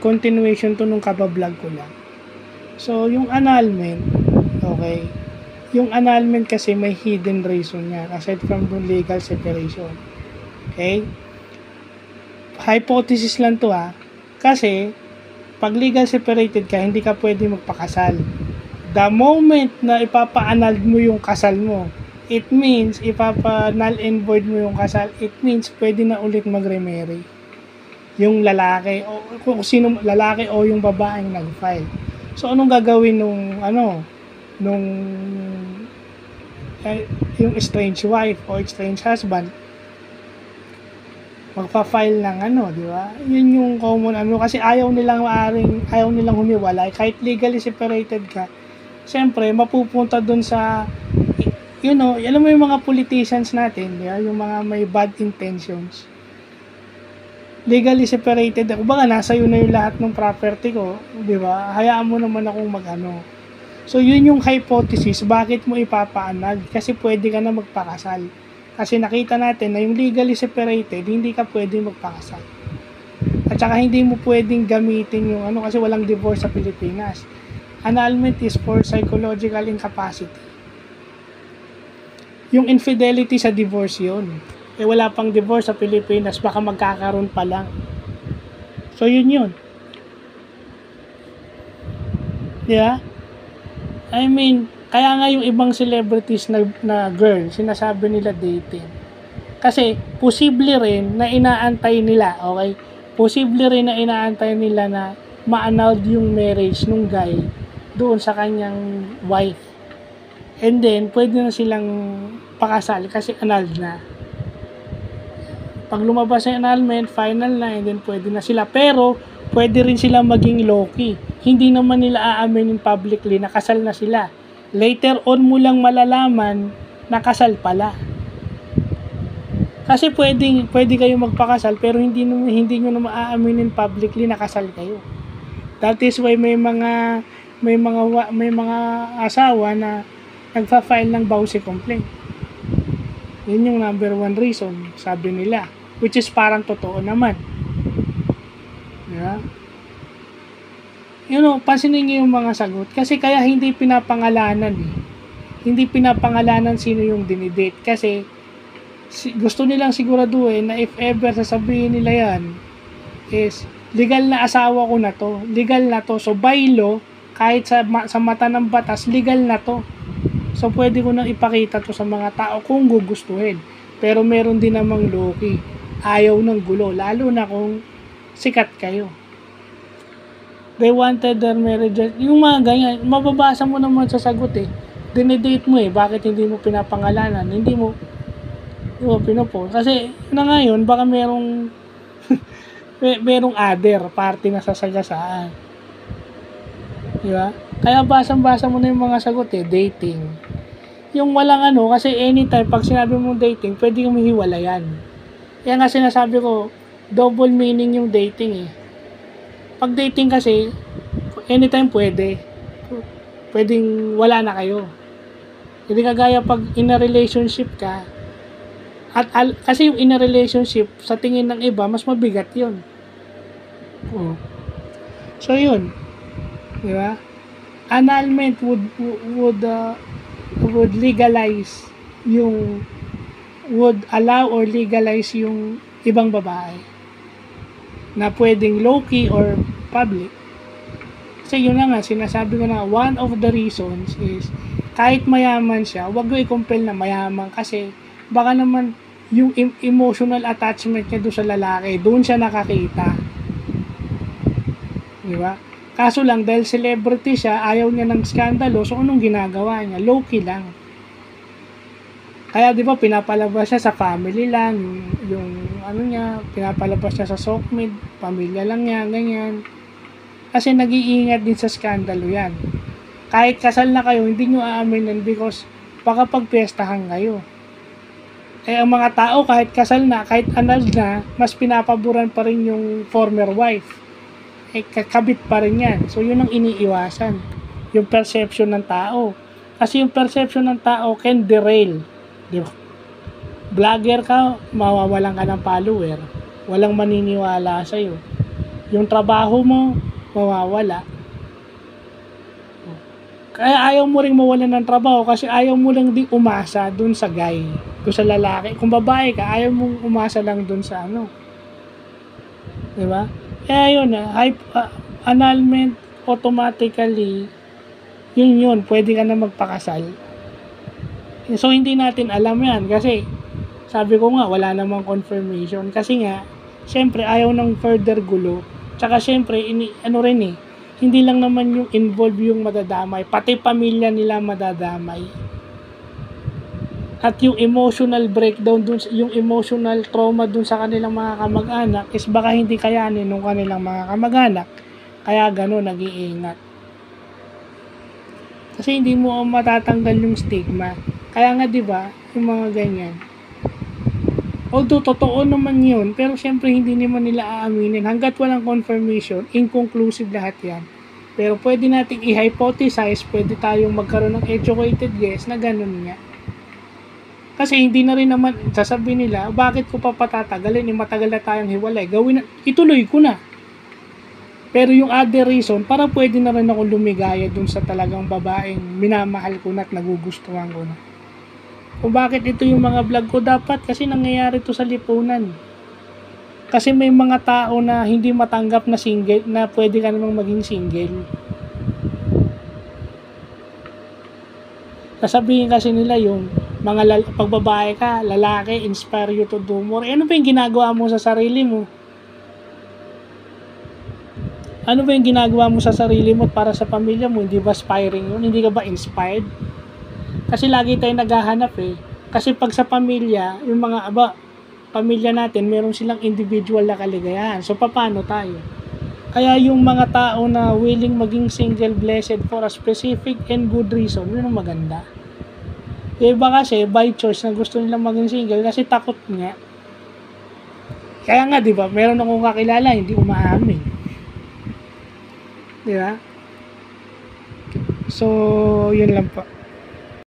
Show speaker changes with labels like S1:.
S1: continuation to nung kabablog ko lang. So, yung annulment, okay, yung annulment kasi may hidden reason yan, aside from the legal separation. Okay? Hypothesis lang to kasi, pag legal separated ka, hindi ka pwede magpakasal. The moment na ipapa-annul mo yung kasal mo, it means, ipapa-null and void mo yung kasal, it means, pwede na ulit mag-remarry. Yung lalaki, o kung sino, lalaki o yung babaeng nag-file. So, anong gagawin yung estranged wife o estranged husband? Magpa-file ng di ba? Yun yung common kasi ayaw nilang humiwalay. Kahit legally separated ka, siyempre, mapupunta dun sa, alam mo yung mga politicians natin, diba? Yung mga may bad intentions. Legally separated ako, baka nasa iyo na yung lahat ng property ko, di ba? Hayaan mo naman akong So, yun yung hypothesis, bakit mo ipapa-annul? Kasi pwede ka na magpakasal. Kasi nakita natin na yung legally separated, hindi ka pwede magpakasal. At saka hindi mo pwedeng gamitin yung kasi walang divorce sa Pilipinas. Annulment is for psychological incapacity. Yung infidelity sa divorce yun. Wala pang divorce sa Pilipinas, baka magkakaroon pa lang. So, yun. Yeah? I mean, kaya nga yung ibang celebrities na girl, sinasabi nila dating. Kasi, posible rin na inaantay nila, okay? Posible rin na inaantay nila na ma-annulled yung marriage nung guy doon sa kanyang wife. And then, pwede na silang pakasal kasi annulled na. Pag lumabas yung annulment, final na, and then pwede na sila. Pero, pwede rin sila maging low-key. Hindi naman nila aaminin publicly na kasal na sila. Later on mo lang malalaman na kasal pala. Kasi pwede kayo magpakasal pero hindi nyo na maaaminin publicly na kasal kayo. That is why may mga asawa na nagfa-file ng vowsy complaint. Yun yung number 1 reason, sabi nila. Which is parang totoo naman. Yeah. Pansinin nyo yung mga sagot. Kasi kaya hindi pinapangalanan Hindi pinapangalanan sino yung dinidate. Kasi gusto nilang siguraduhin na if ever sasabihin nila yan is legal na asawa ko na to. Legal na to. So by law, kahit sa mata ng batas, legal na to. So pwede ko nang ipakita to sa mga tao kung gugustuhin. Pero meron din namang low-key. Ayaw ng gulo. Lalo na kung sikat kayo. They wanted their marriages. Yung mga ganyan, mababasa mo naman sa sagot dinidate mo bakit hindi mo pinapangalanan? Hindi mo pinopost. Kasi na ngayon, baka merong other party na sasagasaan. Diba? Kaya basang-basa mo na yung mga sagot dating. Yung walang kasi anytime, pag sinabi mo dating, pwede kang mahiwalayan. Yan nga sinasabi ko, double meaning yung dating Pag dating kasi, anytime pwede. Pwedeng wala na kayo. Hindi kagaya pag in a relationship ka, kasi yung in a relationship, sa tingin ng iba, mas mabigat yun. So yun. Diba? Annulment would legalize would allow or legalize yung ibang babae na pwedeng low-key or public. Kasi yun na nga, sinasabi ko na one of the reasons is kahit mayaman siya, wag mo i-compel na mayaman kasi baka naman yung emotional attachment niya doon sa lalaki, doon siya nakakita. Di ba? Kaso lang, dahil celebrity siya, ayaw niya ng skandalo, so anong ginagawa niya? Low-key lang. Kaya di ba pinapalabas siya sa family lang, yung niya, pinapalabas siya sa sokmed, pamilya lang niya, ganyan. Kasi nag-iingat din sa skandalo yan. Kahit kasal na kayo, hindi nyo aaminin because baka pagpiyestahan kayo. Ang mga tao kahit kasal na, kahit annulled na, mas pinapaboran pa rin yung former wife. Kakabit pa rin yan. So yun ang iniiwasan. Yung perception ng tao. Kasi yung perception ng tao can derail. Di ba? Vlogger ka, mawawalan ka ng follower. Walang maniniwala sa'yo. yung trabaho mo, mawawala. Kaya ayaw mo ring mawalan ng trabaho kasi ayaw mo lang di umasa dun sa guy, dun sa lalaki. Kung babae ka, ayaw mong umasa lang dun sa ano. Diba? Kaya yun, annulment automatically, yun, pwede ka na magpakasal. So, hindi natin alam yan kasi sabi ko nga, wala namang confirmation. Kasi nga, syempre, ayaw ng further gulo. Tsaka syempre, hindi lang naman yung involved yung madadamay, pati pamilya nila madadamay. At yung emotional breakdown dun, yung emotional trauma dun sa kanilang mga kamag-anak is baka hindi kayanin ng kanilang mga kamag-anak. Kaya gano'n, nag-iingat. Kasi hindi mo matatanggal yung stigma. Kaya nga 'di ba, yung mga ganyan. Although totoo naman 'yun, pero syempre hindi naman nila aaminin hangga't walang confirmation, inconclusive lahat 'yan. Pero pwede nating i-hypothesize, pwede tayong magkaroon ng educated guess na ganun nga. Kasi hindi na rin naman sasabihin nila, bakit ko pa patatagalin, matagal na tayong hiwalay, ituloy ko na. Pero yung other reason, para pwede na rin ako lumigaya dun sa talagang babaeng minamahal ko na at nagugustuhan ko na. Kung bakit ito yung mga vlog ko, dapat kasi nangyayari to sa lipunan. Kasi may mga tao na hindi matanggap na single, na pwede ka namang maging single. Sasabihin kasi nila yung mga pag babae ka, lalaki, inspire you to do more. Ano ba yung ginagawa mo sa sarili mo? Ano ba yung ginagawa mo sa sarili mo para sa pamilya mo? Hindi ba aspiring yun? Hindi ka ba inspired? Kasi lagi tayo naghahanap eh. Kasi pag sa pamilya, yung mga pamilya natin, meron silang individual na kaligayahan. So, paano tayo? Kaya yung mga tao na willing maging single, blessed for a specific and good reason, yun ang maganda. Iba kasi, by choice na gusto nilang maging single kasi takot nga. Kaya nga, di ba, meron akong kakilala, hindi umaamin. Di ba? So, yun lang po.